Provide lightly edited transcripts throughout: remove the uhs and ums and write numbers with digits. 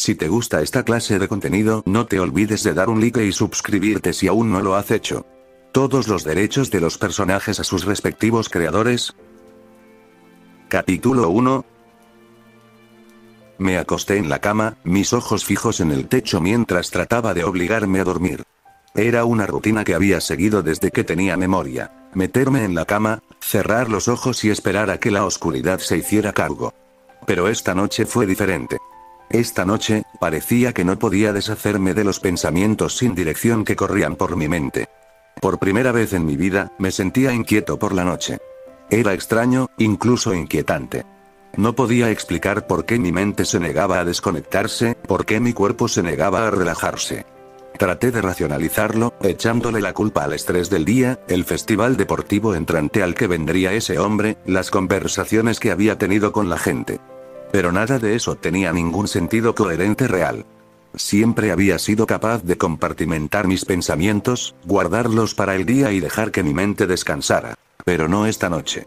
Si te gusta esta clase de contenido, no te olvides de dar un like y suscribirte si aún no lo has hecho. Todos los derechos de los personajes a sus respectivos creadores. Capítulo 1. Me acosté en la cama, mis ojos fijos en el techo mientras trataba de obligarme a dormir. Era una rutina que había seguido desde que tenía memoria. Meterme en la cama, cerrar los ojos y esperar a que la oscuridad se hiciera cargo. Pero esta noche fue diferente. Esta noche, parecía que no podía deshacerme de los pensamientos sin dirección que corrían por mi mente. Por primera vez en mi vida, me sentía inquieto por la noche. Era extraño, incluso inquietante. No podía explicar por qué mi mente se negaba a desconectarse, por qué mi cuerpo se negaba a relajarse. Traté de racionalizarlo, echándole la culpa al estrés del día, el festival deportivo entrante al que vendría ese hombre, las conversaciones que había tenido con la gente. Pero nada de eso tenía ningún sentido coherente real. Siempre había sido capaz de compartimentar mis pensamientos, guardarlos para el día y dejar que mi mente descansara. Pero no esta noche.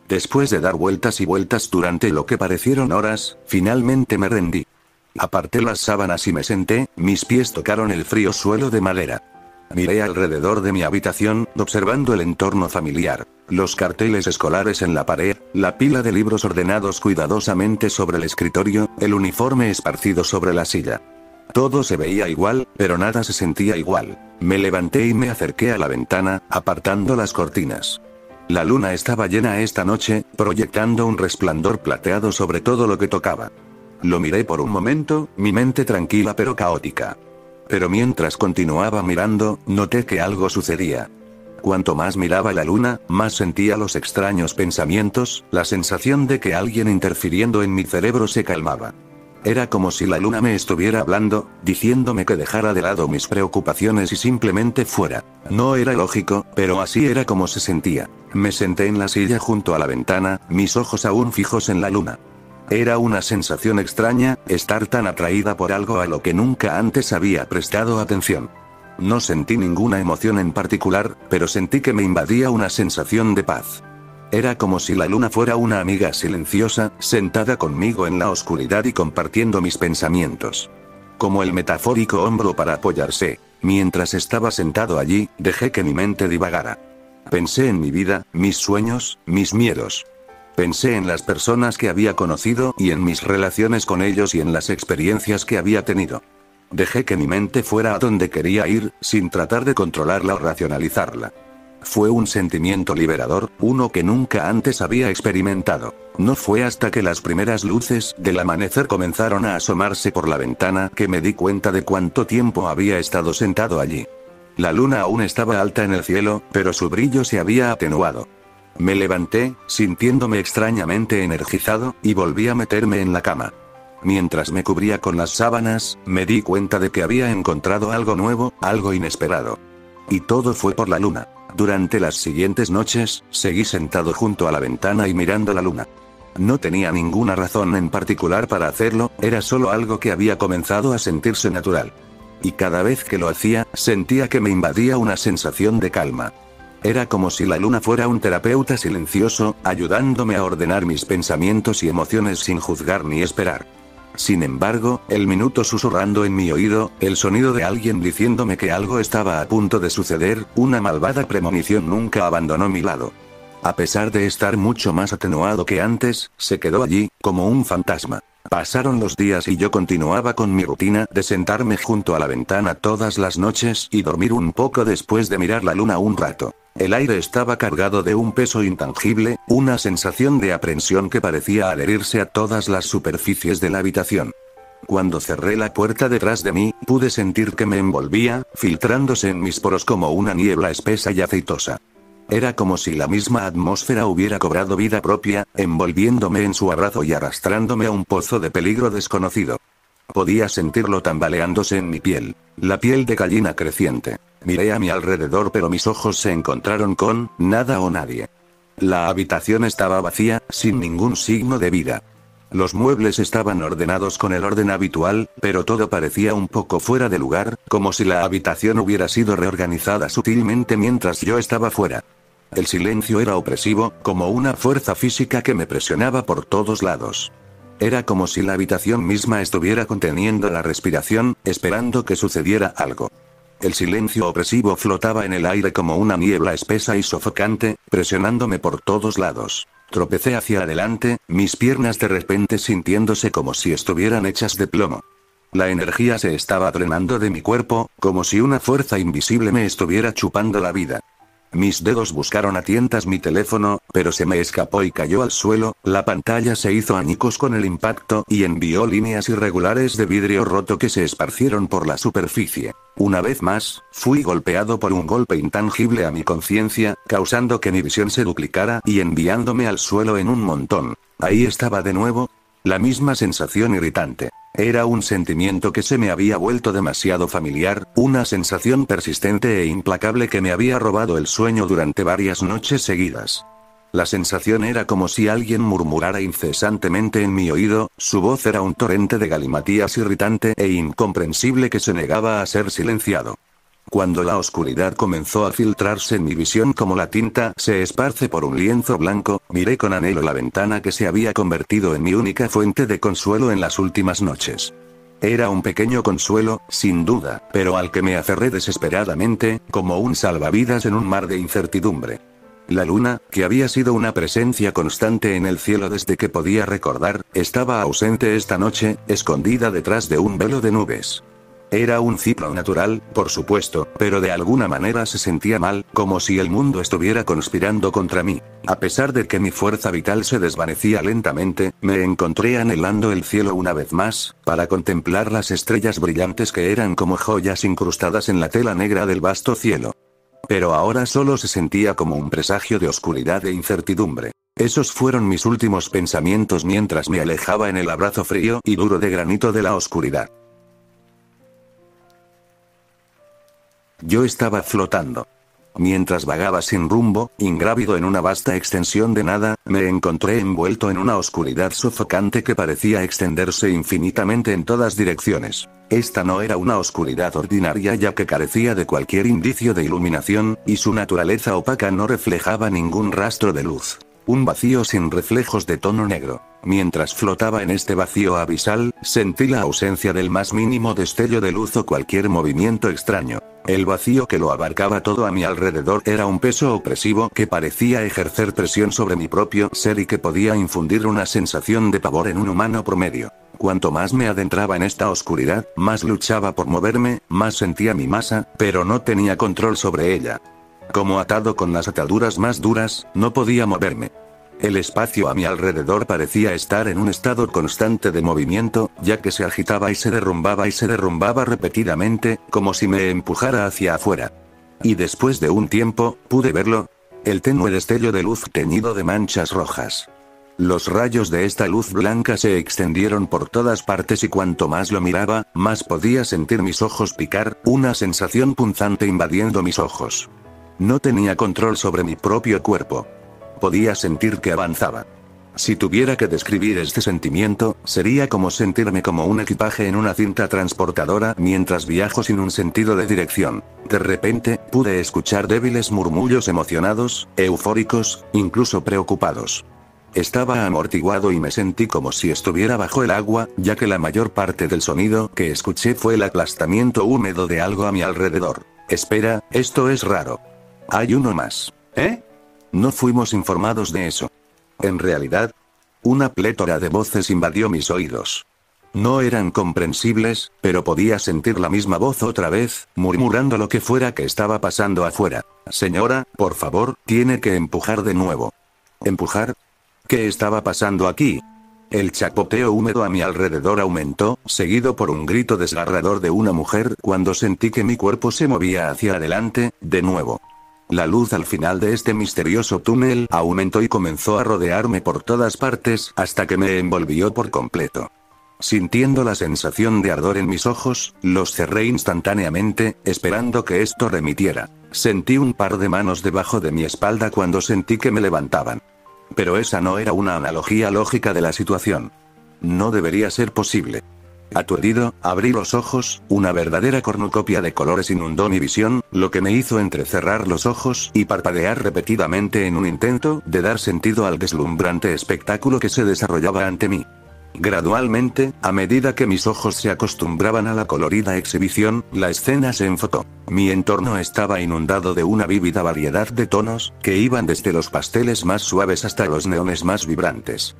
Después de dar vueltas y vueltas durante lo que parecieron horas, finalmente me rendí. Aparté las sábanas y me senté, mis pies tocaron el frío suelo de madera. Miré alrededor de mi habitación, observando el entorno familiar, los carteles escolares en la pared, la pila de libros ordenados cuidadosamente sobre el escritorio, el uniforme esparcido sobre la silla. Todo se veía igual, pero nada se sentía igual. Me levanté y me acerqué a la ventana, apartando las cortinas. La luna estaba llena esta noche, proyectando un resplandor plateado sobre todo lo que tocaba. Lo miré por un momento, mi mente tranquila pero caótica. Pero mientras continuaba mirando, noté que algo sucedía. Cuanto más miraba la luna, más sentía los extraños pensamientos, la sensación de que alguien interfiriendo en mi cerebro se calmaba. Era como si la luna me estuviera hablando, diciéndome que dejara de lado mis preocupaciones y simplemente fuera. No era lógico, pero así era como se sentía. Me senté en la silla junto a la ventana, mis ojos aún fijos en la luna. Era una sensación extraña, estar tan atraída por algo a lo que nunca antes había prestado atención. No sentí ninguna emoción en particular, pero sentí que me invadía una sensación de paz. Era como si la luna fuera una amiga silenciosa, sentada conmigo en la oscuridad y compartiendo mis pensamientos. Como el metafórico hombro para apoyarse. Mientras estaba sentado allí, dejé que mi mente divagara. Pensé en mi vida, mis sueños, mis miedos. Pensé en las personas que había conocido y en mis relaciones con ellos y en las experiencias que había tenido. Dejé que mi mente fuera a donde quería ir, sin tratar de controlarla o racionalizarla. Fue un sentimiento liberador, uno que nunca antes había experimentado. No fue hasta que las primeras luces del amanecer comenzaron a asomarse por la ventana que me di cuenta de cuánto tiempo había estado sentado allí. La luna aún estaba alta en el cielo, pero su brillo se había atenuado. Me levanté, sintiéndome extrañamente energizado, y volví a meterme en la cama. Mientras me cubría con las sábanas, me di cuenta de que había encontrado algo nuevo, algo inesperado. Y todo fue por la luna. Durante las siguientes noches, seguí sentado junto a la ventana y mirando la luna. No tenía ninguna razón en particular para hacerlo, era solo algo que había comenzado a sentirse natural. Y cada vez que lo hacía, sentía que me invadía una sensación de calma. Era como si la luna fuera un terapeuta silencioso, ayudándome a ordenar mis pensamientos y emociones sin juzgar ni esperar. Sin embargo, el minuto susurrando en mi oído, el sonido de alguien diciéndome que algo estaba a punto de suceder, una malvada premonición nunca abandonó mi lado. A pesar de estar mucho más atenuado que antes, se quedó allí, como un fantasma. Pasaron los días y yo continuaba con mi rutina de sentarme junto a la ventana todas las noches y dormir un poco después de mirar la luna un rato. El aire estaba cargado de un peso intangible, una sensación de aprensión que parecía adherirse a todas las superficies de la habitación. Cuando cerré la puerta detrás de mí, pude sentir que me envolvía, filtrándose en mis poros como una niebla espesa y aceitosa. Era como si la misma atmósfera hubiera cobrado vida propia, envolviéndome en su abrazo y arrastrándome a un pozo de peligro desconocido. Podía sentirlo tambaleándose en mi piel, la piel de gallina creciente. Miré a mi alrededor pero mis ojos se encontraron con nada o nadie. La habitación estaba vacía, sin ningún signo de vida. Los muebles estaban ordenados con el orden habitual, pero todo parecía un poco fuera de lugar, como si la habitación hubiera sido reorganizada sutilmente mientras yo estaba fuera. El silencio era opresivo, como una fuerza física que me presionaba por todos lados. Era como si la habitación misma estuviera conteniendo la respiración, esperando que sucediera algo. El silencio opresivo flotaba en el aire como una niebla espesa y sofocante, presionándome por todos lados. Tropecé hacia adelante, mis piernas de repente sintiéndose como si estuvieran hechas de plomo. La energía se estaba drenando de mi cuerpo, como si una fuerza invisible me estuviera chupando la vida. Mis dedos buscaron a tientas mi teléfono, pero se me escapó y cayó al suelo, la pantalla se hizo añicos con el impacto y envió líneas irregulares de vidrio roto que se esparcieron por la superficie. Una vez más, fui golpeado por un golpe intangible a mi conciencia, causando que mi visión se duplicara y enviándome al suelo en un montón. Ahí estaba de nuevo. La misma sensación irritante. Era un sentimiento que se me había vuelto demasiado familiar, una sensación persistente e implacable que me había robado el sueño durante varias noches seguidas. La sensación era como si alguien murmurara incesantemente en mi oído, su voz era un torrente de galimatías irritante e incomprensible que se negaba a ser silenciado. Cuando la oscuridad comenzó a filtrarse en mi visión como la tinta se esparce por un lienzo blanco, miré con anhelo la ventana que se había convertido en mi única fuente de consuelo en las últimas noches. Era un pequeño consuelo, sin duda, pero al que me aferré desesperadamente, como un salvavidas en un mar de incertidumbre. La luna, que había sido una presencia constante en el cielo desde que podía recordar, estaba ausente esta noche, escondida detrás de un velo de nubes. Era un ciclo natural, por supuesto, pero de alguna manera se sentía mal, como si el mundo estuviera conspirando contra mí. A pesar de que mi fuerza vital se desvanecía lentamente, me encontré anhelando el cielo una vez más, para contemplar las estrellas brillantes que eran como joyas incrustadas en la tela negra del vasto cielo. Pero ahora solo se sentía como un presagio de oscuridad e incertidumbre. Esos fueron mis últimos pensamientos mientras me alejaba en el abrazo frío y duro de granito de la oscuridad. Yo estaba flotando. Mientras vagaba sin rumbo, ingrávido en una vasta extensión de nada, me encontré envuelto en una oscuridad sofocante que parecía extenderse infinitamente en todas direcciones. Esta no era una oscuridad ordinaria ya que carecía de cualquier indicio de iluminación, y su naturaleza opaca no reflejaba ningún rastro de luz. Un vacío sin reflejos de tono negro. Mientras flotaba en este vacío abisal, sentí la ausencia del más mínimo destello de luz o cualquier movimiento extraño. El vacío que lo abarcaba todo a mi alrededor era un peso opresivo que parecía ejercer presión sobre mi propio ser y que podía infundir una sensación de pavor en un humano promedio. Cuanto más me adentraba en esta oscuridad, más luchaba por moverme, más sentía mi masa, pero no tenía control sobre ella. Como atado con las ataduras más duras, no podía moverme. El espacio a mi alrededor parecía estar en un estado constante de movimiento, ya que se agitaba y se derrumbaba repetidamente, como si me empujara hacia afuera. Y después de un tiempo, pude verlo. El tenue destello de luz teñido de manchas rojas. Los rayos de esta luz blanca se extendieron por todas partes y cuanto más lo miraba, más podía sentir mis ojos picar, una sensación punzante invadiendo mis ojos. No tenía control sobre mi propio cuerpo. Podía sentir que avanzaba. Si tuviera que describir este sentimiento, sería como sentirme como un equipaje en una cinta transportadora mientras viajo sin un sentido de dirección. De repente, pude escuchar débiles murmullos emocionados, eufóricos, incluso preocupados. Estaba amortiguado y me sentí como si estuviera bajo el agua, ya que la mayor parte del sonido que escuché fue el aplastamiento húmedo de algo a mi alrededor. Espera, esto es raro. Hay uno más. ¿Eh? No fuimos informados de eso. En realidad, una plétora de voces invadió mis oídos. No eran comprensibles, pero podía sentir la misma voz otra vez, murmurando lo que fuera que estaba pasando afuera. Señora, por favor, tiene que empujar de nuevo. ¿Empujar? ¿Qué estaba pasando aquí? El chapoteo húmedo a mi alrededor aumentó, seguido por un grito desgarrador de una mujer, cuando sentí que mi cuerpo se movía hacia adelante, de nuevo. La luz al final de este misterioso túnel aumentó y comenzó a rodearme por todas partes, hasta que me envolvió por completo. Sintiendo la sensación de ardor en mis ojos, los cerré instantáneamente, esperando que esto remitiera. Sentí un par de manos debajo de mi espalda cuando sentí que me levantaban. Pero esa no era una analogía lógica de la situación. No debería ser posible. Aturdido, abrí los ojos, una verdadera cornucopia de colores inundó mi visión, lo que me hizo entrecerrar los ojos y parpadear repetidamente en un intento de dar sentido al deslumbrante espectáculo que se desarrollaba ante mí. Gradualmente, a medida que mis ojos se acostumbraban a la colorida exhibición, la escena se enfocó. Mi entorno estaba inundado de una vívida variedad de tonos, que iban desde los pasteles más suaves hasta los neones más vibrantes.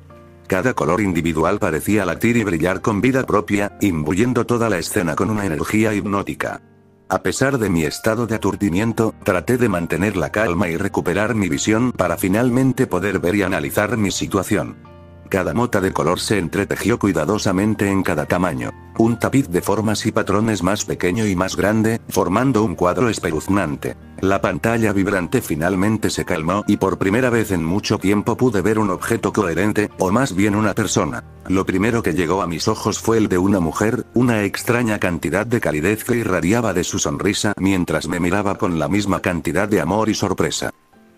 Cada color individual parecía latir y brillar con vida propia, imbuyendo toda la escena con una energía hipnótica. A pesar de mi estado de aturdimiento, traté de mantener la calma y recuperar mi visión para finalmente poder ver y analizar mi situación. Cada mota de color se entretejió cuidadosamente en cada tamaño. Un tapiz de formas y patrones más pequeño y más grande, formando un cuadro espeluznante. La pantalla vibrante finalmente se calmó y por primera vez en mucho tiempo pude ver un objeto coherente, o más bien una persona. Lo primero que llegó a mis ojos fue el de una mujer, una extraña cantidad de calidez que irradiaba de su sonrisa mientras me miraba con la misma cantidad de amor y sorpresa.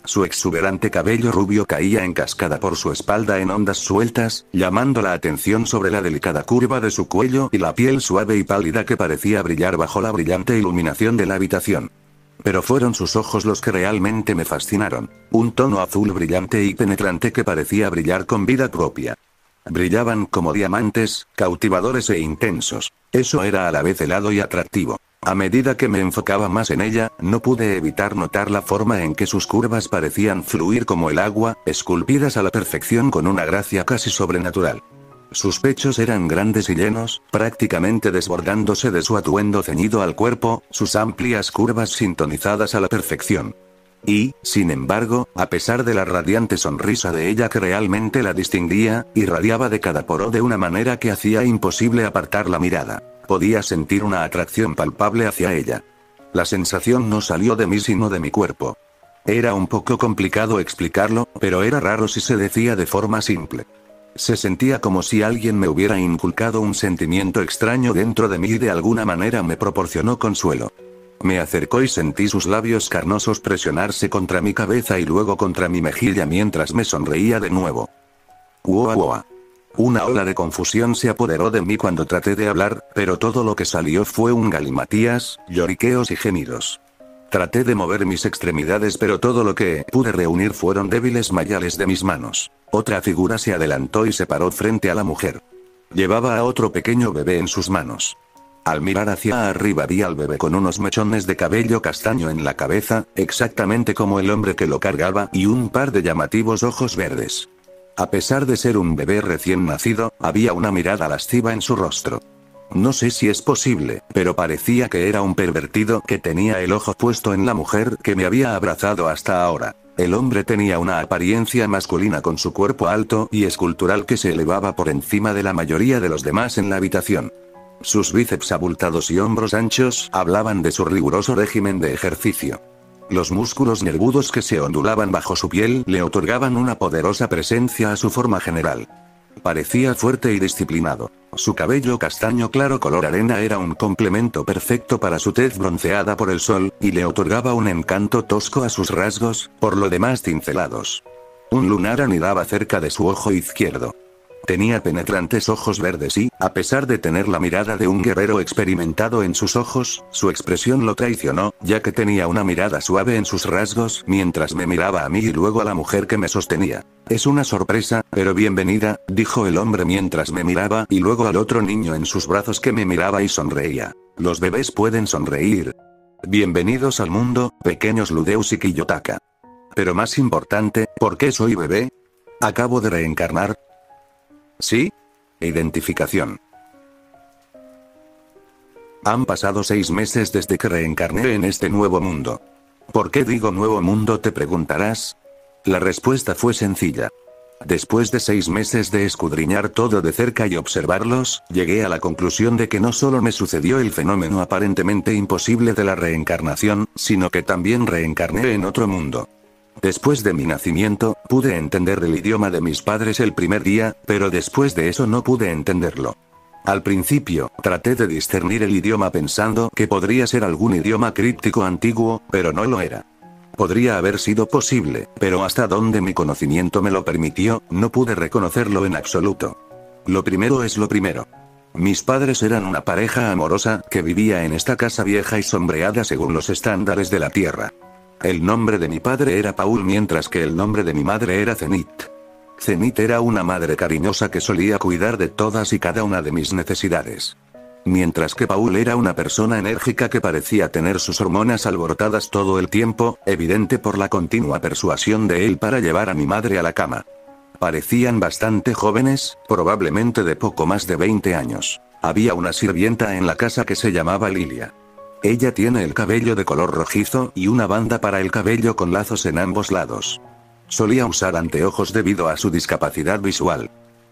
Su exuberante cabello rubio caía en cascada por su espalda en ondas sueltas, llamando la atención sobre la delicada curva de su cuello y la piel suave y pálida que parecía brillar bajo la brillante iluminación de la habitación. Pero fueron sus ojos los que realmente me fascinaron. Un tono azul brillante y penetrante que parecía brillar con vida propia. Brillaban como diamantes, cautivadores e intensos. Eso era a la vez helado y atractivo. A medida que me enfocaba más en ella, no pude evitar notar la forma en que sus curvas parecían fluir como el agua, esculpidas a la perfección con una gracia casi sobrenatural. Sus pechos eran grandes y llenos, prácticamente desbordándose de su atuendo ceñido al cuerpo, sus amplias curvas sintonizadas a la perfección. Y, sin embargo, a pesar de la radiante sonrisa de ella que realmente la distinguía, irradiaba de cada poro de una manera que hacía imposible apartar la mirada. Podía sentir una atracción palpable hacia ella. La sensación no salió de mí sino de mi cuerpo. Era un poco complicado explicarlo, pero era raro si se decía de forma simple. Se sentía como si alguien me hubiera inculcado un sentimiento extraño dentro de mí y de alguna manera me proporcionó consuelo. Me acercó y sentí sus labios carnosos presionarse contra mi cabeza y luego contra mi mejilla mientras me sonreía de nuevo. ¡Uah, uah! Una ola de confusión se apoderó de mí cuando traté de hablar, pero todo lo que salió fue un galimatías, lloriqueos y gemidos. Traté de mover mis extremidades pero todo lo que pude reunir fueron débiles mayales de mis manos. Otra figura se adelantó y se paró frente a la mujer. Llevaba a otro pequeño bebé en sus manos. Al mirar hacia arriba vi al bebé con unos mechones de cabello castaño en la cabeza, exactamente como el hombre que lo cargaba, y un par de llamativos ojos verdes. A pesar de ser un bebé recién nacido, había una mirada lasciva en su rostro. No sé si es posible, pero parecía que era un pervertido que tenía el ojo puesto en la mujer que me había abrazado hasta ahora. El hombre tenía una apariencia masculina con su cuerpo alto y escultural que se elevaba por encima de la mayoría de los demás en la habitación. Sus bíceps abultados y hombros anchos hablaban de su riguroso régimen de ejercicio. Los músculos nervudos que se ondulaban bajo su piel le otorgaban una poderosa presencia a su forma general. Parecía fuerte y disciplinado. Su cabello castaño claro color arena era un complemento perfecto para su tez bronceada por el sol, y le otorgaba un encanto tosco a sus rasgos, por lo demás cincelados. Un lunar anidaba cerca de su ojo izquierdo. Tenía penetrantes ojos verdes y, a pesar de tener la mirada de un guerrero experimentado en sus ojos, su expresión lo traicionó, ya que tenía una mirada suave en sus rasgos, mientras me miraba a mí y luego a la mujer que me sostenía. Es una sorpresa, pero bienvenida, dijo el hombre mientras me miraba y luego al otro niño en sus brazos que me miraba y sonreía. Los bebés pueden sonreír. Bienvenidos al mundo, pequeños Ludeus y Kiyotaka. Pero más importante, ¿por qué soy bebé? ¿Acabo de reencarnar? ¿Sí? Identificación. Han pasado 6 meses desde que reencarné en este nuevo mundo. ¿Por qué digo nuevo mundo, te preguntarás? La respuesta fue sencilla. Después de 6 meses de escudriñar todo de cerca y observarlos, llegué a la conclusión de que no solo me sucedió el fenómeno aparentemente imposible de la reencarnación, sino que también reencarné en otro mundo. Después de mi nacimiento, pude entender el idioma de mis padres el primer día, pero después de eso no pude entenderlo. Al principio, traté de discernir el idioma pensando que podría ser algún idioma críptico antiguo, pero no lo era. Podría haber sido posible, pero hasta donde mi conocimiento me lo permitió, no pude reconocerlo en absoluto. Lo primero es lo primero. Mis padres eran una pareja amorosa que vivía en esta casa vieja y sombreada según los estándares de la tierra. El nombre de mi padre era Paul mientras que el nombre de mi madre era Zenith. Zenith era una madre cariñosa que solía cuidar de todas y cada una de mis necesidades. Mientras que Paul era una persona enérgica que parecía tener sus hormonas alborotadas todo el tiempo, evidente por la continua persuasión de él para llevar a mi madre a la cama. Parecían bastante jóvenes, probablemente de poco más de 20 años. Había una sirvienta en la casa que se llamaba Lilia. Ella tiene el cabello de color rojizo y una banda para el cabello con lazos en ambos lados. Solía usar anteojos debido a su discapacidad visual.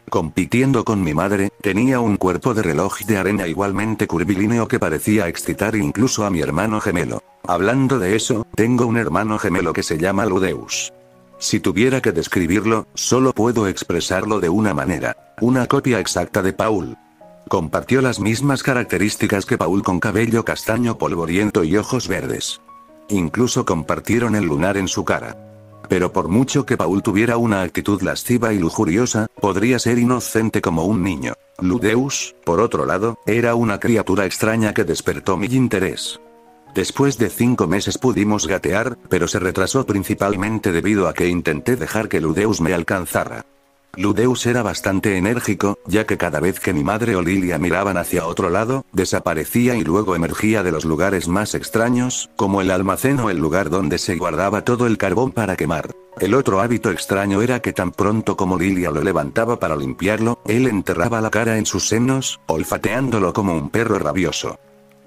Compitiendo con mi madre, tenía un cuerpo de reloj de arena igualmente curvilíneo que parecía excitar incluso a mi hermano gemelo. Hablando de eso, tengo un hermano gemelo que se llama Ludeus. Si tuviera que describirlo, solo puedo expresarlo de una manera: una copia exacta de Paul. Compartió las mismas características que Paul, con cabello castaño polvoriento y ojos verdes. Incluso compartieron el lunar en su cara. Pero por mucho que Paul tuviera una actitud lasciva y lujuriosa, podría ser inocente como un niño. Ludeus, por otro lado, era una criatura extraña que despertó mi interés. Después de 5 meses pudimos gatear, pero se retrasó principalmente debido a que intenté dejar que Ludeus me alcanzara. Ludeus era bastante enérgico, ya que cada vez que mi madre o Lilia miraban hacia otro lado, desaparecía y luego emergía de los lugares más extraños, como el almacén o el lugar donde se guardaba todo el carbón para quemar. El otro hábito extraño era que tan pronto como Lilia lo levantaba para limpiarlo, él enterraba la cara en sus senos, olfateándolo como un perro rabioso.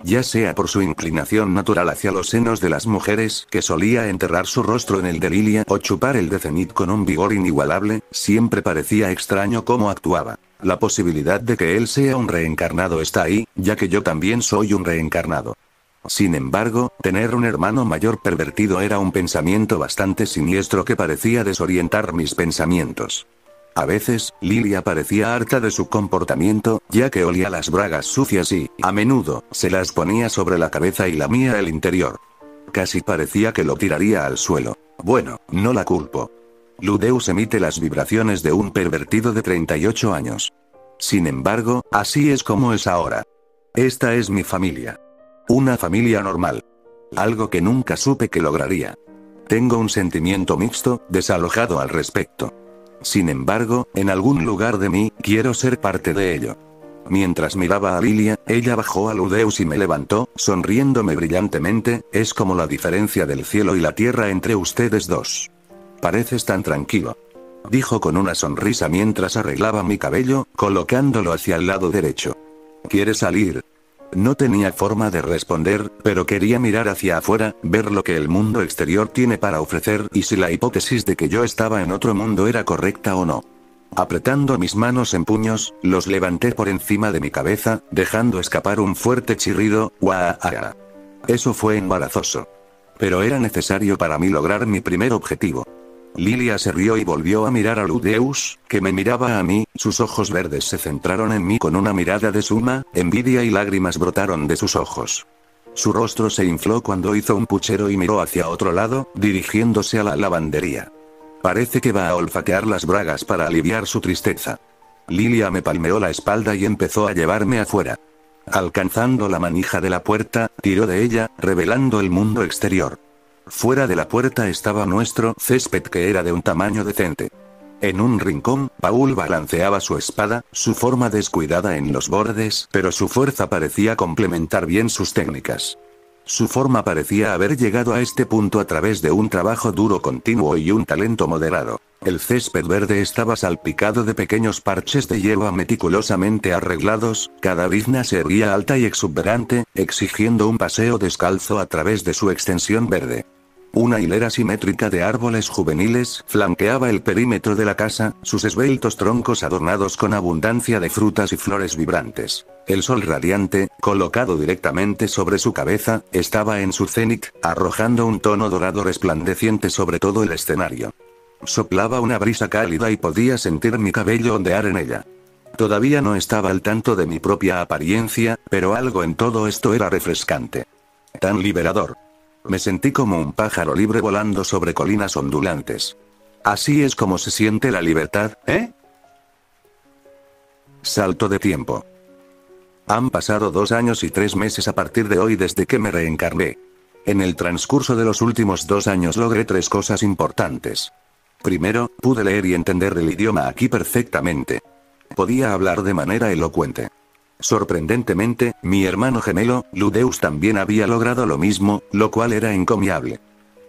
Ya sea por su inclinación natural hacia los senos de las mujeres, que solía enterrar su rostro en el de Lilia, o chupar el de Zenith con un vigor inigualable, siempre parecía extraño cómo actuaba. La posibilidad de que él sea un reencarnado está ahí, ya que yo también soy un reencarnado. Sin embargo, tener un hermano mayor pervertido era un pensamiento bastante siniestro que parecía desorientar mis pensamientos. A veces, Lilia parecía harta de su comportamiento, ya que olía las bragas sucias y, a menudo, se las ponía sobre la cabeza y lamía el interior. Casi parecía que lo tiraría al suelo. Bueno, no la culpo. Ludeus emite las vibraciones de un pervertido de 38 años. Sin embargo, así es como es ahora. Esta es mi familia. Una familia normal. Algo que nunca supe que lograría. Tengo un sentimiento mixto, desalojado al respecto. Sin embargo, en algún lugar de mí, quiero ser parte de ello. Mientras miraba a Lilia, ella bajó a Ludeus y me levantó, sonriéndome brillantemente. Es como la diferencia del cielo y la tierra entre ustedes dos. Pareces tan tranquilo, dijo con una sonrisa mientras arreglaba mi cabello, colocándolo hacia el lado derecho. ¿Quieres salir? No tenía forma de responder, pero quería mirar hacia afuera, ver lo que el mundo exterior tiene para ofrecer y si la hipótesis de que yo estaba en otro mundo era correcta o no. Apretando mis manos en puños, los levanté por encima de mi cabeza, dejando escapar un fuerte chirrido. ¡Guau! Eso fue embarazoso. Pero era necesario para mí lograr mi primer objetivo. Lilia se rió y volvió a mirar a Ludeus, que me miraba a mí. Sus ojos verdes se centraron en mí con una mirada de suma envidia y lágrimas brotaron de sus ojos. Su rostro se infló cuando hizo un puchero y miró hacia otro lado, dirigiéndose a la lavandería. Parece que va a olfatear las bragas para aliviar su tristeza. Lilia me palmeó la espalda y empezó a llevarme afuera. Alcanzando la manija de la puerta, tiró de ella, revelando el mundo exterior. Fuera de la puerta estaba nuestro césped, que era de un tamaño decente. En un rincón, Paul balanceaba su espada, su forma descuidada en los bordes, pero su fuerza parecía complementar bien sus técnicas. Su forma parecía haber llegado a este punto a través de un trabajo duro continuo y un talento moderado. El césped verde estaba salpicado de pequeños parches de hierba meticulosamente arreglados, cada brizna se erguía alta y exuberante, exigiendo un paseo descalzo a través de su extensión verde. Una hilera simétrica de árboles juveniles flanqueaba el perímetro de la casa, sus esbeltos troncos adornados con abundancia de frutas y flores vibrantes. El sol radiante, colocado directamente sobre su cabeza, estaba en su cenit, arrojando un tono dorado resplandeciente sobre todo el escenario. Soplaba una brisa cálida y podía sentir mi cabello ondear en ella. Todavía no estaba al tanto de mi propia apariencia, pero algo en todo esto era refrescante. Tan liberador. Me sentí como un pájaro libre volando sobre colinas ondulantes. Así es como se siente la libertad, ¿eh? Salto de tiempo. Han pasado 2 años y 3 meses a partir de hoy desde que me reencarné. En el transcurso de los últimos 2 años logré 3 cosas importantes. Primero, pude leer y entender el idioma aquí perfectamente. Podía hablar de manera elocuente. Sorprendentemente, mi hermano gemelo, Ludeus, también había logrado lo mismo, lo cual era encomiable.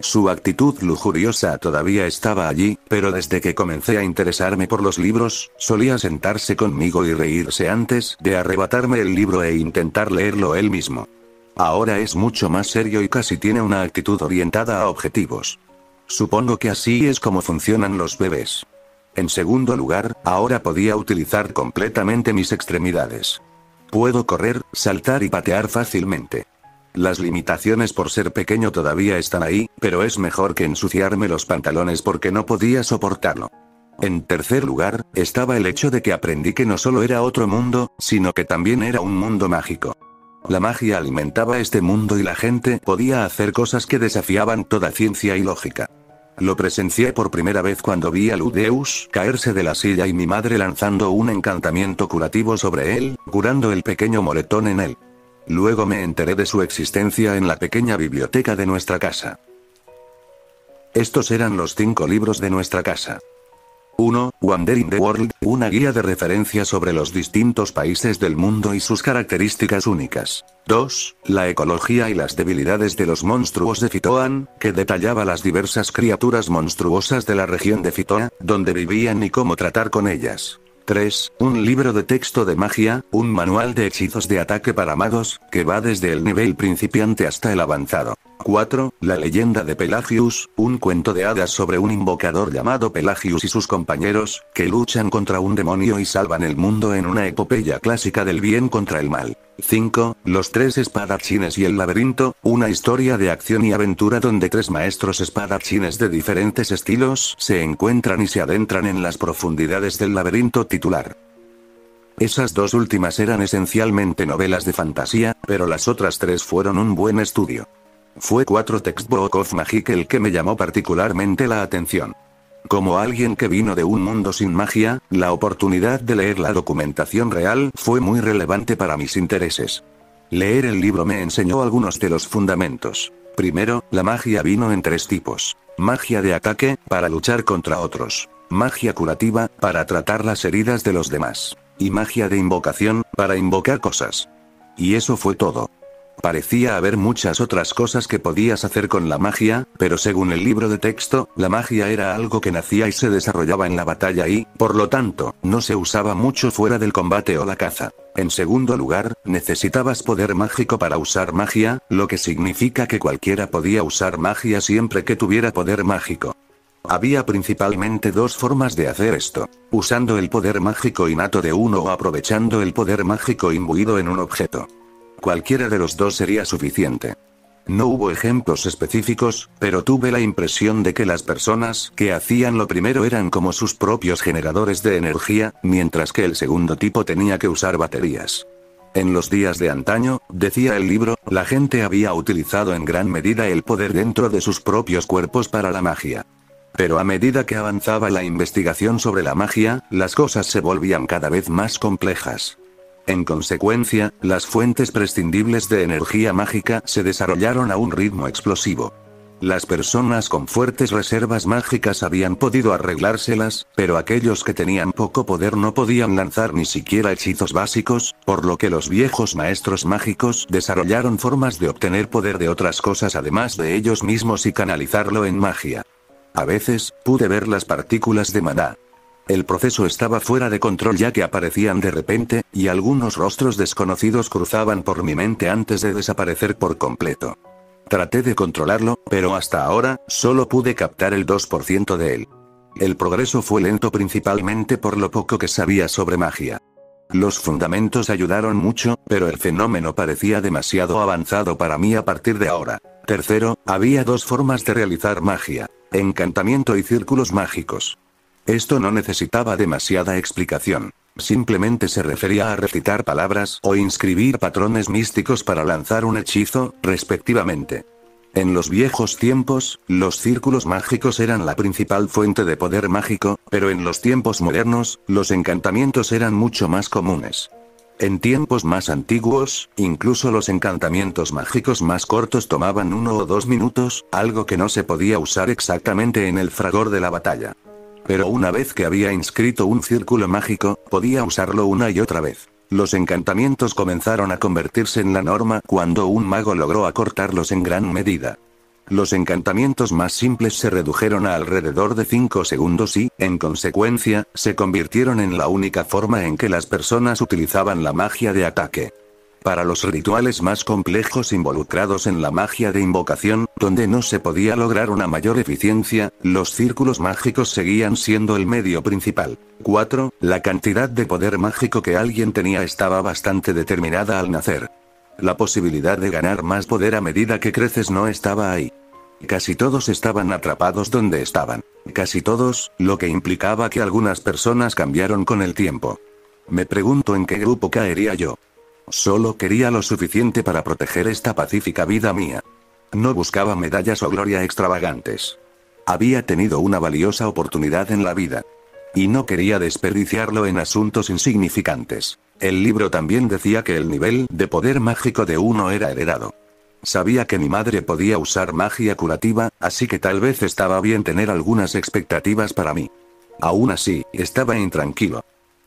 Su actitud lujuriosa todavía estaba allí, pero desde que comencé a interesarme por los libros, solía sentarse conmigo y reírse antes de arrebatarme el libro e intentar leerlo él mismo. Ahora es mucho más serio y casi tiene una actitud orientada a objetivos. Supongo que así es como funcionan los bebés. En segundo lugar, ahora podía utilizar completamente mis extremidades. Puedo correr, saltar y patear fácilmente. Las limitaciones por ser pequeño todavía están ahí, pero es mejor que ensuciarme los pantalones porque no podía soportarlo. En tercer lugar, estaba el hecho de que aprendí que no solo era otro mundo, sino que también era un mundo mágico. La magia alimentaba este mundo y la gente podía hacer cosas que desafiaban toda ciencia y lógica. Lo presencié por primera vez cuando vi a Ludeus caerse de la silla y mi madre lanzando un encantamiento curativo sobre él, curando el pequeño moretón en él. Luego me enteré de su existencia en la pequeña biblioteca de nuestra casa. Estos eran los 5 libros de nuestra casa. 1. Wandering the World, una guía de referencia sobre los distintos países del mundo y sus características únicas. 2. La ecología y las debilidades de los monstruos de Fitoan, que detallaba las diversas criaturas monstruosas de la región de Fitoa, donde vivían y cómo tratar con ellas. 3. Un libro de texto de magia, un manual de hechizos de ataque para magos, que va desde el nivel principiante hasta el avanzado. 4. La leyenda de Pelagius, un cuento de hadas sobre un invocador llamado Pelagius y sus compañeros, que luchan contra un demonio y salvan el mundo en una epopeya clásica del bien contra el mal. 5. Los 3 espadachines y el laberinto, una historia de acción y aventura donde 3 maestros espadachines de diferentes estilos se encuentran y se adentran en las profundidades del laberinto titular. Esas 2 últimas eran esencialmente novelas de fantasía, pero las otras 3 fueron un buen estudio. Fue 4 Textbook of Magic el que me llamó particularmente la atención. Como alguien que vino de un mundo sin magia, la oportunidad de leer la documentación real fue muy relevante para mis intereses. Leer el libro me enseñó algunos de los fundamentos. Primero, la magia vino en 3 tipos. Magia de ataque, para luchar contra otros. Magia curativa, para tratar las heridas de los demás. Y magia de invocación, para invocar cosas. Y eso fue todo. Parecía haber muchas otras cosas que podías hacer con la magia, pero según el libro de texto, la magia era algo que nacía y se desarrollaba en la batalla y, por lo tanto, no se usaba mucho fuera del combate o la caza. En segundo lugar, necesitabas poder mágico para usar magia, lo que significa que cualquiera podía usar magia siempre que tuviera poder mágico. Había principalmente 2 formas de hacer esto: usando el poder mágico innato de uno o aprovechando el poder mágico imbuido en un objeto. Cualquiera de los 2 sería suficiente. No hubo ejemplos específicos, pero tuve la impresión de que las personas que hacían lo primero eran como sus propios generadores de energía, mientras que el segundo tipo tenía que usar baterías. En los días de antaño, decía el libro, la gente había utilizado en gran medida el poder dentro de sus propios cuerpos para la magia. Pero a medida que avanzaba la investigación sobre la magia, las cosas se volvían cada vez más complejas. En consecuencia, las fuentes prescindibles de energía mágica se desarrollaron a un ritmo explosivo. Las personas con fuertes reservas mágicas habían podido arreglárselas, pero aquellos que tenían poco poder no podían lanzar ni siquiera hechizos básicos, por lo que los viejos maestros mágicos desarrollaron formas de obtener poder de otras cosas además de ellos mismos y canalizarlo en magia. A veces, pude ver las partículas de maná. El proceso estaba fuera de control ya que aparecían de repente, y algunos rostros desconocidos cruzaban por mi mente antes de desaparecer por completo. Traté de controlarlo, pero hasta ahora, solo pude captar el 2% de él. El progreso fue lento principalmente por lo poco que sabía sobre magia. Los fundamentos ayudaron mucho, pero el fenómeno parecía demasiado avanzado para mí a partir de ahora. Tercero, había 2 formas de realizar magia: encantamiento y círculos mágicos. Esto no necesitaba demasiada explicación. Simplemente se refería a recitar palabras o inscribir patrones místicos para lanzar un hechizo, respectivamente. En los viejos tiempos, los círculos mágicos eran la principal fuente de poder mágico, pero en los tiempos modernos, los encantamientos eran mucho más comunes. En tiempos más antiguos, incluso los encantamientos mágicos más cortos tomaban 1 o 2 minutos, algo que no se podía usar exactamente en el fragor de la batalla. Pero una vez que había inscrito un círculo mágico, podía usarlo una y otra vez. Los encantamientos comenzaron a convertirse en la norma cuando un mago logró acortarlos en gran medida. Los encantamientos más simples se redujeron a alrededor de 5 segundos y, en consecuencia, se convirtieron en la única forma en que las personas utilizaban la magia de ataque. Para los rituales más complejos involucrados en la magia de invocación, donde no se podía lograr una mayor eficiencia, los círculos mágicos seguían siendo el medio principal. 4. La cantidad de poder mágico que alguien tenía estaba bastante determinada al nacer. La posibilidad de ganar más poder a medida que creces no estaba ahí. Casi todos estaban atrapados donde estaban. Casi todos, lo que implicaba que algunas personas cambiaron con el tiempo. Me pregunto en qué grupo caería yo. Solo quería lo suficiente para proteger esta pacífica vida mía. No buscaba medallas o gloria extravagantes. Había tenido una valiosa oportunidad en la vida. Y no quería desperdiciarlo en asuntos insignificantes. El libro también decía que el nivel de poder mágico de uno era heredado. Sabía que mi madre podía usar magia curativa, así que tal vez estaba bien tener algunas expectativas para mí. Aún así, estaba intranquilo.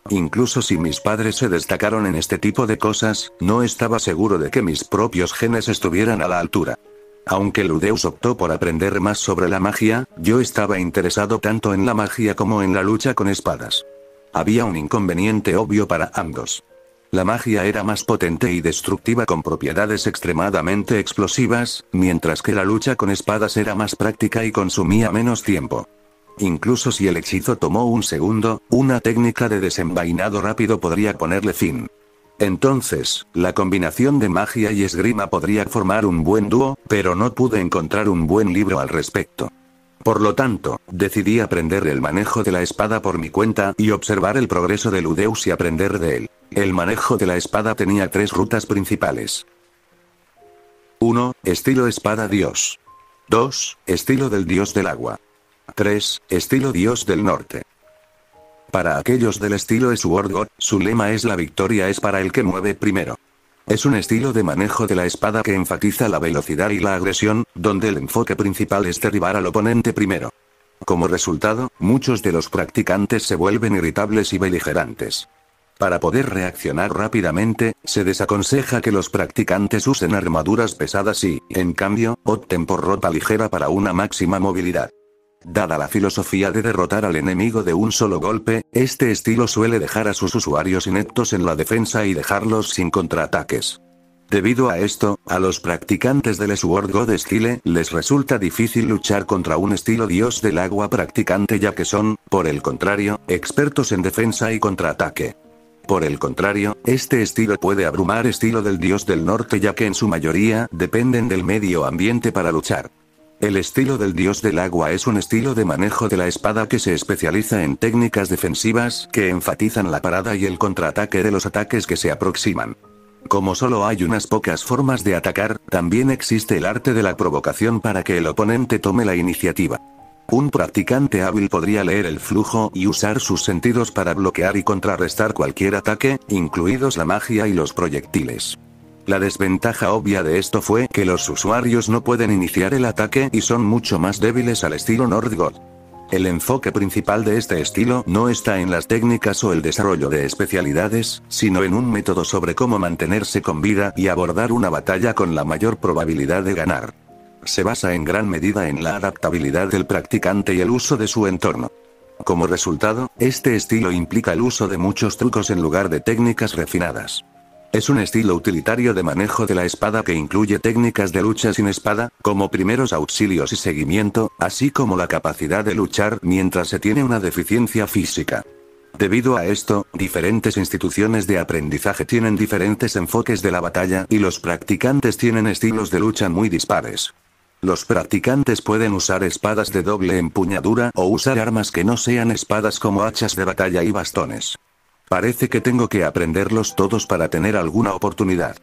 Incluso si mis padres se destacaron en este tipo de cosas, no estaba seguro de que mis propios genes estuvieran a la altura. Aunque Ludeus optó por aprender más sobre la magia, yo estaba interesado tanto en la magia como en la lucha con espadas. Había un inconveniente obvio para ambos. La magia era más potente y destructiva con propiedades extremadamente explosivas, mientras que la lucha con espadas era más práctica y consumía menos tiempo. Incluso si el hechizo tomó un segundo, una técnica de desenvainado rápido podría ponerle fin. Entonces, la combinación de magia y esgrima podría formar un buen dúo, pero no pude encontrar un buen libro al respecto. Por lo tanto, decidí aprender el manejo de la espada por mi cuenta y observar el progreso de Ludeus y aprender de él. El manejo de la espada tenía 3 rutas principales. 1. Estilo espada dios. 2. Estilo del dios del agua. 3. Estilo dios del norte. Para aquellos del estilo Sword God, su lema es: la victoria es para el que mueve primero. Es un estilo de manejo de la espada que enfatiza la velocidad y la agresión, donde el enfoque principal es derribar al oponente primero. Como resultado, muchos de los practicantes se vuelven irritables y beligerantes. Para poder reaccionar rápidamente, se desaconseja que los practicantes usen armaduras pesadas y, en cambio, opten por ropa ligera para una máxima movilidad. Dada la filosofía de derrotar al enemigo de un solo golpe, este estilo suele dejar a sus usuarios ineptos en la defensa y dejarlos sin contraataques. Debido a esto, a los practicantes del Sword God Style les resulta difícil luchar contra un estilo dios del agua practicante, ya que son, por el contrario, expertos en defensa y contraataque. Por el contrario, este estilo puede abrumar estilo del dios del norte, ya que en su mayoría dependen del medio ambiente para luchar. El estilo del dios del agua es un estilo de manejo de la espada que se especializa en técnicas defensivas que enfatizan la parada y el contraataque de los ataques que se aproximan. Como solo hay unas pocas formas de atacar, también existe el arte de la provocación para que el oponente tome la iniciativa. Un practicante hábil podría leer el flujo y usar sus sentidos para bloquear y contrarrestar cualquier ataque, incluidos la magia y los proyectiles. La desventaja obvia de esto fue que los usuarios no pueden iniciar el ataque y son mucho más débiles al estilo Northgard. El enfoque principal de este estilo no está en las técnicas o el desarrollo de especialidades, sino en un método sobre cómo mantenerse con vida y abordar una batalla con la mayor probabilidad de ganar. Se basa en gran medida en la adaptabilidad del practicante y el uso de su entorno. Como resultado, este estilo implica el uso de muchos trucos en lugar de técnicas refinadas. Es un estilo utilitario de manejo de la espada que incluye técnicas de lucha sin espada, como primeros auxilios y seguimiento, así como la capacidad de luchar mientras se tiene una deficiencia física. Debido a esto, diferentes instituciones de aprendizaje tienen diferentes enfoques de la batalla y los practicantes tienen estilos de lucha muy dispares. Los practicantes pueden usar espadas de doble empuñadura o usar armas que no sean espadas como hachas de batalla y bastones. Parece que tengo que aprenderlos todos para tener alguna oportunidad.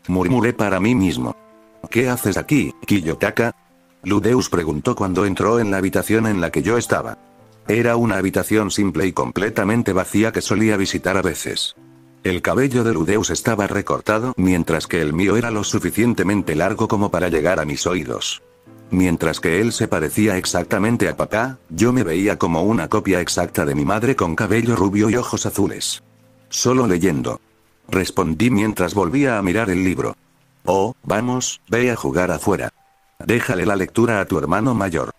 Murmuré para mí mismo. ¿Qué haces aquí, Kiyotaka? Ludeus preguntó cuando entró en la habitación en la que yo estaba. Era una habitación simple y completamente vacía que solía visitar a veces. El cabello de Ludeus estaba recortado, mientras que el mío era lo suficientemente largo como para llegar a mis oídos. Mientras que él se parecía exactamente a papá, yo me veía como una copia exacta de mi madre con cabello rubio y ojos azules. Solo leyendo. Respondí mientras volvía a mirar el libro. Oh, vamos, ve a jugar afuera. Déjale la lectura a tu hermano mayor.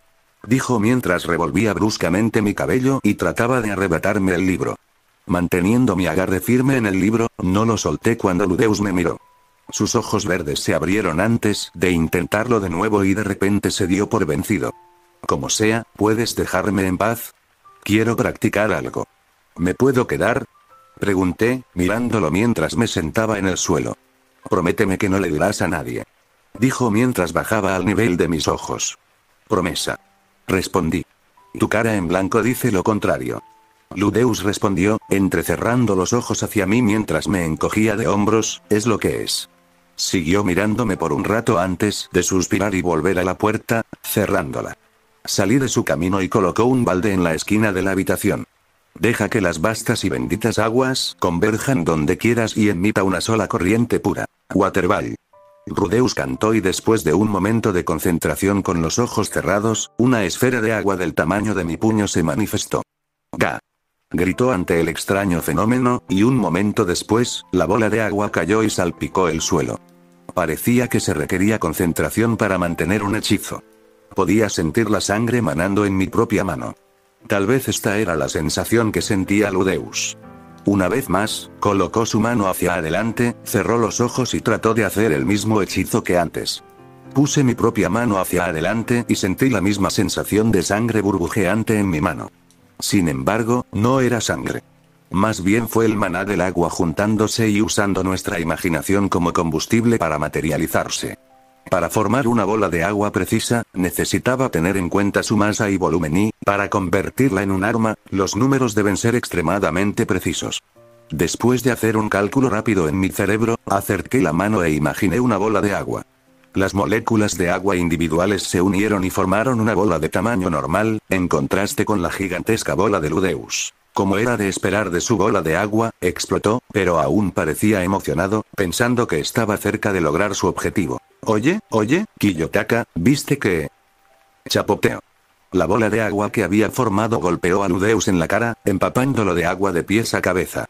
Dijo mientras revolvía bruscamente mi cabello y trataba de arrebatarme el libro. Manteniendo mi agarre firme en el libro, no lo solté cuando Ludeus me miró. Sus ojos verdes se abrieron antes de intentarlo de nuevo y de repente se dio por vencido. Como sea, ¿puedes dejarme en paz? Quiero practicar algo. ¿Me puedo quedar? Pregunté, mirándolo mientras me sentaba en el suelo. Prométeme que no le dirás a nadie. Dijo mientras bajaba al nivel de mis ojos. Promesa. Respondí. Tu cara en blanco dice lo contrario. Ludeus respondió, entrecerrando los ojos hacia mí mientras me encogía de hombros, es lo que es. Siguió mirándome por un rato antes de suspirar y volver a la puerta, cerrándola. Salí de su camino y colocó un balde en la esquina de la habitación. Deja que las vastas y benditas aguas converjan donde quieras y emita una sola corriente pura. Waterval. Ludeus cantó y después de un momento de concentración con los ojos cerrados, una esfera de agua del tamaño de mi puño se manifestó. ¡Ga! Gritó ante el extraño fenómeno, y un momento después, la bola de agua cayó y salpicó el suelo. Parecía que se requería concentración para mantener un hechizo. Podía sentir la sangre manando en mi propia mano. Tal vez esta era la sensación que sentía Ludeus. Una vez más, colocó su mano hacia adelante, cerró los ojos y trató de hacer el mismo hechizo que antes. Puse mi propia mano hacia adelante y sentí la misma sensación de sangre burbujeante en mi mano. Sin embargo, no era sangre. Más bien fue el maná del agua juntándose y usando nuestra imaginación como combustible para materializarse. Para formar una bola de agua precisa, necesitaba tener en cuenta su masa y volumen y, para convertirla en un arma, los números deben ser extremadamente precisos. Después de hacer un cálculo rápido en mi cerebro, acerqué la mano e imaginé una bola de agua. Las moléculas de agua individuales se unieron y formaron una bola de tamaño normal, en contraste con la gigantesca bola de Ludeus. Como era de esperar de su bola de agua, explotó, pero aún parecía emocionado, pensando que estaba cerca de lograr su objetivo. Oye, Kiyotaka, ¿viste que...? Chapoteo. La bola de agua que había formado golpeó a Ludeus en la cara, empapándolo de agua de pies a cabeza.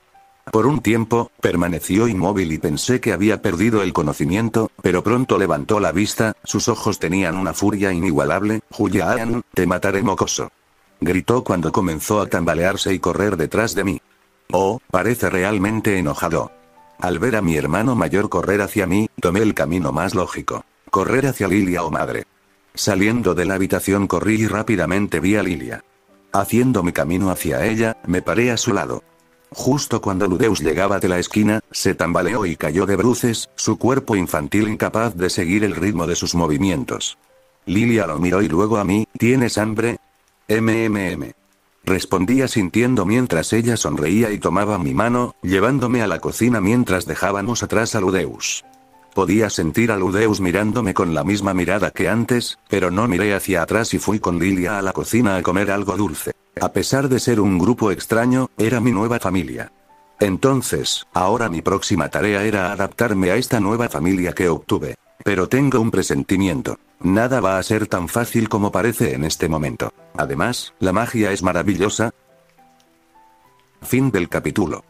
Por un tiempo, permaneció inmóvil y pensé que había perdido el conocimiento, pero pronto levantó la vista, sus ojos tenían una furia inigualable. Julián, te mataré mocoso. Gritó cuando comenzó a tambalearse y correr detrás de mí. Oh, parece realmente enojado. Al ver a mi hermano mayor correr hacia mí, tomé el camino más lógico. Correr hacia Lilia o madre. Saliendo de la habitación corrí y rápidamente vi a Lilia. Haciendo mi camino hacia ella, me paré a su lado. Justo cuando Ludeus llegaba de la esquina, se tambaleó y cayó de bruces, su cuerpo infantil incapaz de seguir el ritmo de sus movimientos. Lilia lo miró y luego a mí, ¿tienes hambre? Respondí asintiendo mientras ella sonreía y tomaba mi mano, llevándome a la cocina mientras dejábamos atrás a Ludeus. Podía sentir a Ludeus mirándome con la misma mirada que antes, pero no miré hacia atrás y fui con Lilia a la cocina a comer algo dulce. A pesar de ser un grupo extraño, era mi nueva familia. Entonces, ahora mi próxima tarea era adaptarme a esta nueva familia que obtuve. Pero tengo un presentimiento. Nada va a ser tan fácil como parece en este momento. Además, la magia es maravillosa. Fin del capítulo.